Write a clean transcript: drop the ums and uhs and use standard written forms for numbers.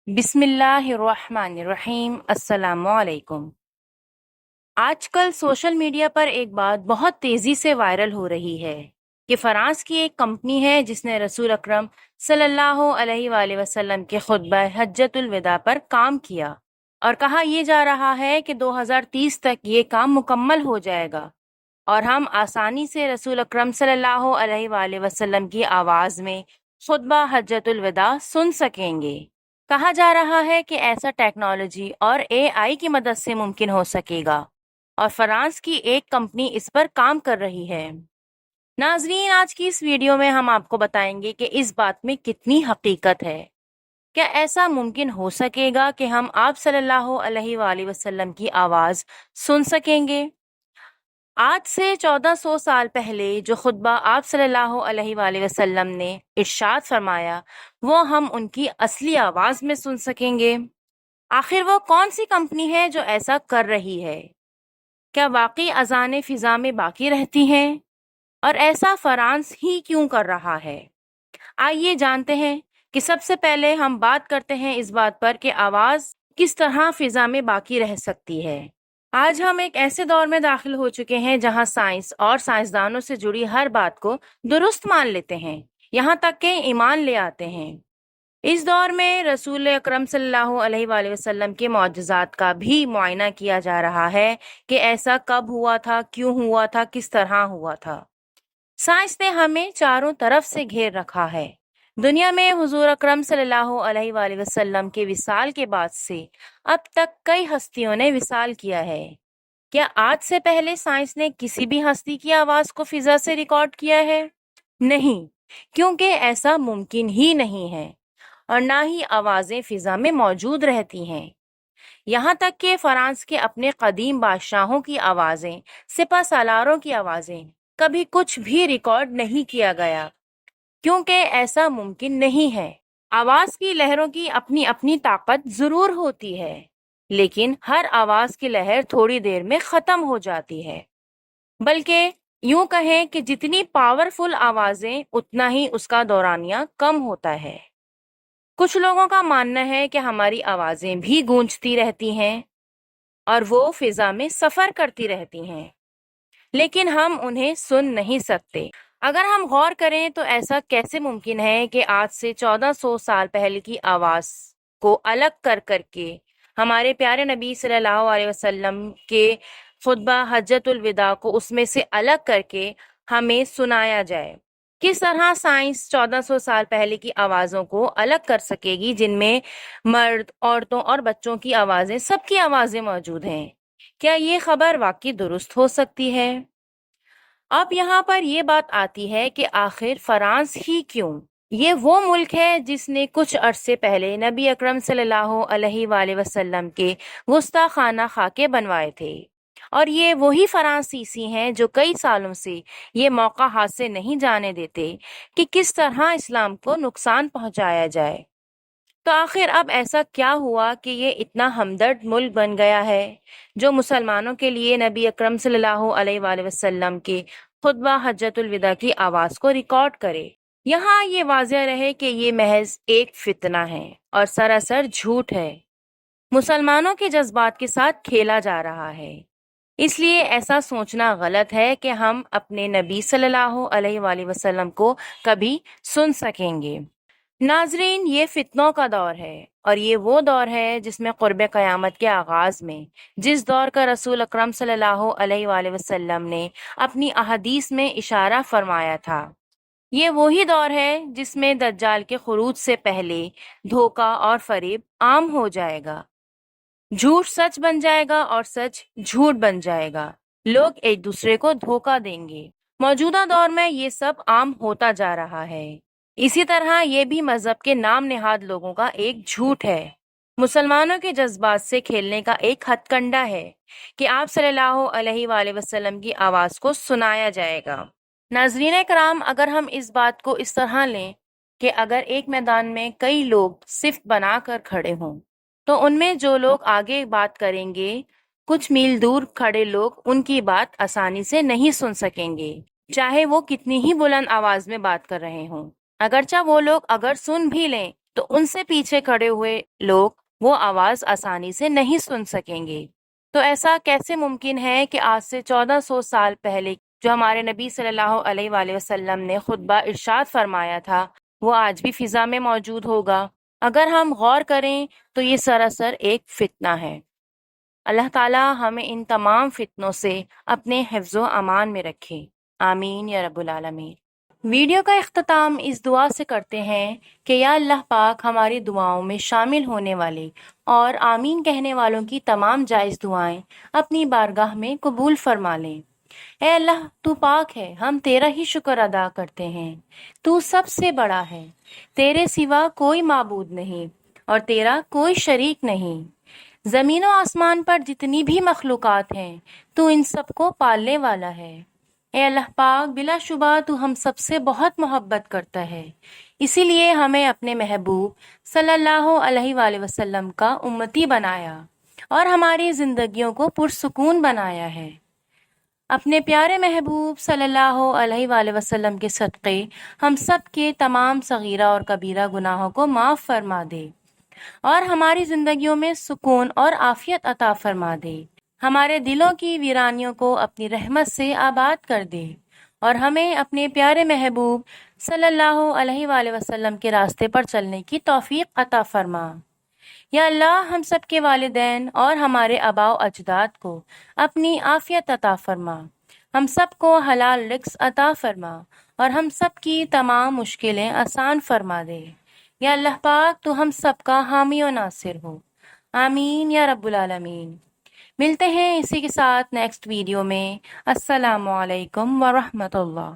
بسم اللہ الرحمن الرحیم۔ السلام علیکم۔ آج کل سوشل میڈیا پر ایک بات بہت تیزی سے وائرل ہو رہی ہے کہ فرانس کی ایک کمپنی ہے جس نے رسول اکرم صلی اللہ علیہ وآلہ وسلم کے خطبہ حجۃ الوداع پر کام کیا اور کہا یہ جا رہا ہے کہ 2030 تک یہ کام مکمل ہو جائے گا اور ہم آسانی سے رسول اکرم صلی اللہ علیہ وآلہ وسلم کی آواز میں خطبہ حجۃ الوداع سن سکیں گے۔ کہا جا رہا ہے کہ ایسا ٹیکنالوجی اور AI کی مدد سے ممکن ہو سکے گا اور فرانس کی ایک کمپنی اس پر کام کر رہی ہے۔ ناظرین، آج کی اس ویڈیو میں ہم آپ کو بتائیں گے کہ اس بات میں کتنی حقیقت ہے۔ کیا ایسا ممکن ہو سکے گا کہ ہم آپ صلی اللہ علیہ وآلہ وسلم کی آواز سن سکیں گے؟ آج سے 1400 سال پہلے جو خطبہ آپ صلی اللہ علیہ وآلہ وسلم نے ارشاد فرمایا وہ ہم ان کی اصلی آواز میں سن سکیں گے۔ آخر وہ کون سی کمپنی ہے جو ایسا کر رہی ہے؟ کیا واقعی اذانیں فضا میں باقی رہتی ہیں؟ اور ایسا فرانس ہی کیوں کر رہا ہے؟ آئیے جانتے ہیں کہ سب سے پہلے ہم بات کرتے ہیں اس بات پر کہ آواز کس طرح فضا میں باقی رہ سکتی ہے۔ آج ہم ایک ایسے دور میں داخل ہو چکے ہیں جہاں سائنس اور سائنسدانوں سے جڑی ہر بات کو درست مان لیتے ہیں، یہاں تک کہ ایمان لے آتے ہیں۔ اس دور میں رسول اکرم صلی اللہ علیہ وآلہ وسلم کے معجزات کا بھی معائنہ کیا جا رہا ہے کہ ایسا کب ہوا تھا، کیوں ہوا تھا، کس طرح ہوا تھا۔ سائنس نے ہمیں چاروں طرف سے گھیر رکھا ہے۔ دنیا میں حضور اکرم صلی اللہ علیہ وآلہ وسلم کے وصال کے بعد سے اب تک کئی ہستیوں نے وصال کیا ہے۔ کیا آج سے پہلے سائنس نے کسی بھی ہستی کی آواز کو فضا سے ریکارڈ کیا ہے؟ نہیں، کیونکہ ایسا ممکن ہی نہیں ہے اور نہ ہی آوازیں فضا میں موجود رہتی ہیں۔ یہاں تک کہ فرانس کے اپنے قدیم بادشاہوں کی آوازیں، سپہ سالاروں کی آوازیں کبھی کچھ بھی ریکارڈ نہیں کیا گیا، کیونکہ ایسا ممکن نہیں ہے۔ آواز کی لہروں کی اپنی اپنی طاقت ضرور ہوتی ہے، لیکن ہر آواز کی لہر تھوڑی دیر میں ختم ہو جاتی ہے۔ بلکہ یوں کہیں کہ جتنی پاورفل آوازیں اتنا ہی اس کا دورانیہ کم ہوتا ہے۔ کچھ لوگوں کا ماننا ہے کہ ہماری آوازیں بھی گونجتی رہتی ہیں اور وہ فضا میں سفر کرتی رہتی ہیں، لیکن ہم انہیں سن نہیں سکتے۔ اگر ہم غور کریں تو ایسا کیسے ممکن ہے کہ آج سے 1400 سال پہلے کی آواز کو الگ کر کے ہمارے پیارے نبی صلی اللہ علیہ وسلم کے خطبہ حجۃ الوداع کو اس میں سے الگ کر کے ہمیں سنایا جائے؟ کس طرح سائنس 1400 سال پہلے کی آوازوں کو الگ کر سکے گی جن میں مرد، عورتوں اور بچوں کی آوازیں، سب کی آوازیں موجود ہیں؟ کیا یہ خبر واقعی درست ہو سکتی ہے؟ اب یہاں پر یہ بات آتی ہے کہ آخر فرانس ہی کیوں؟ یہ وہ ملک ہے جس نے کچھ عرصے پہلے نبی اکرم صلی اللہ علیہ وآلہ وسلم کے گستاخانہ خاکے بنوائے تھے، اور یہ وہی فرانسیسی ہیں جو کئی سالوں سے یہ موقع ہاتھ سے نہیں جانے دیتے کہ کس طرح اسلام کو نقصان پہنچایا جائے۔ تو آخر اب ایسا کیا ہوا کہ یہ اتنا ہمدرد ملک بن گیا ہے جو مسلمانوں کے لیے نبی اکرم صلی اللہ علیہ وآلہ وسلم کے خطبہ حجۃ الوداع کی آواز کو ریکارڈ کرے؟ یہاں یہ واضح رہے کہ یہ محض ایک فتنہ ہے اور سراسر جھوٹ ہے۔ مسلمانوں کے جذبات کے ساتھ کھیلا جا رہا ہے۔ اس لیے ایسا سوچنا غلط ہے کہ ہم اپنے نبی صلی اللہ علیہ وآلہ وسلم کو کبھی سن سکیں گے۔ ناظرین، یہ فتنوں کا دور ہے اور یہ وہ دور ہے جس میں قرب قیامت کے آغاز میں جس دور کا رسول اکرم صلی اللہ علیہ وآلہ وسلم نے اپنی احادیث میں اشارہ فرمایا تھا، یہ وہی دور ہے جس میں دجال کے خروج سے پہلے دھوکہ اور فریب عام ہو جائے گا، جھوٹ سچ بن جائے گا اور سچ جھوٹ بن جائے گا، لوگ ایک دوسرے کو دھوکہ دیں گے۔ موجودہ دور میں یہ سب عام ہوتا جا رہا ہے۔ اسی طرح یہ بھی مذہب کے نام نہاد لوگوں کا ایک جھوٹ ہے، مسلمانوں کے جذبات سے کھیلنے کا ایک ہتھ کنڈا ہے کہ آپ صلی اللہ علیہ وآلہ وسلم کی آواز کو سنایا جائے گا۔ ناظرین کرام، اگر ہم اس بات کو اس طرح لیں کہ اگر ایک میدان میں کئی لوگ صف بنا کر کھڑے ہوں تو ان میں جو لوگ آگے بات کریں گے، کچھ میل دور کھڑے لوگ ان کی بات آسانی سے نہیں سن سکیں گے، چاہے وہ کتنی ہی بلند آواز میں بات کر رہے ہوں۔ اگرچہ وہ لوگ اگر سن بھی لیں تو ان سے پیچھے کھڑے ہوئے لوگ وہ آواز آسانی سے نہیں سن سکیں گے۔ تو ایسا کیسے ممکن ہے کہ آج سے 1400 سال پہلے جو ہمارے نبی صلی اللہ علیہ وآلہ وسلم نے خطبہ ارشاد فرمایا تھا وہ آج بھی فضا میں موجود ہوگا؟ اگر ہم غور کریں تو یہ سراسر ایک فتنہ ہے۔ اللہ تعالی ہمیں ان تمام فتنوں سے اپنے حفظ و امان میں رکھے، آمین یا رب العالمین۔ ویڈیو کا اختتام اس دعا سے کرتے ہیں کہ یا اللہ پاک ہماری دعاؤں میں شامل ہونے والے اور آمین کہنے والوں کی تمام جائز دعائیں اپنی بارگاہ میں قبول فرما لیں۔ اے اللہ تو پاک ہے، ہم تیرا ہی شکر ادا کرتے ہیں۔ تو سب سے بڑا ہے، تیرے سوا کوئی معبود نہیں اور تیرا کوئی شریک نہیں۔ زمین و آسمان پر جتنی بھی مخلوقات ہیں تو ان سب کو پالنے والا ہے۔ اے اللہ پاک بلا شبہ تو ہم سب سے بہت محبت کرتا ہے، اسی لیے ہمیں اپنے محبوب صلی اللہ علیہ وآلہ وسلم کا امتی بنایا اور ہماری زندگیوں کو پرسکون بنایا ہے۔ اپنے پیارے محبوب صلی اللہ علیہ وآلہ وسلم کے صدقے ہم سب کے تمام صغیرہ اور کبیرہ گناہوں کو معاف فرما دے اور ہماری زندگیوں میں سکون اور عافیت عطا فرما دے، ہمارے دلوں کی ویرانیوں کو اپنی رحمت سے آباد کر دے اور ہمیں اپنے پیارے محبوب صلی اللہ علیہ وآلہ وسلم کے راستے پر چلنے کی توفیق عطا فرما۔ یا اللہ ہم سب کے والدین اور ہمارے آباء و اجداد کو اپنی عافیت عطا فرما، ہم سب کو حلال رزق عطا فرما اور ہم سب کی تمام مشکلیں آسان فرما دے۔ یا اللہ پاک تو ہم سب کا حامی و ناصر ہو، آمین یا رب العالمین۔ ملتے ہیں اسی کے ساتھ نیکسٹ ویڈیو میں۔ السلام علیکم ورحمۃ اللہ۔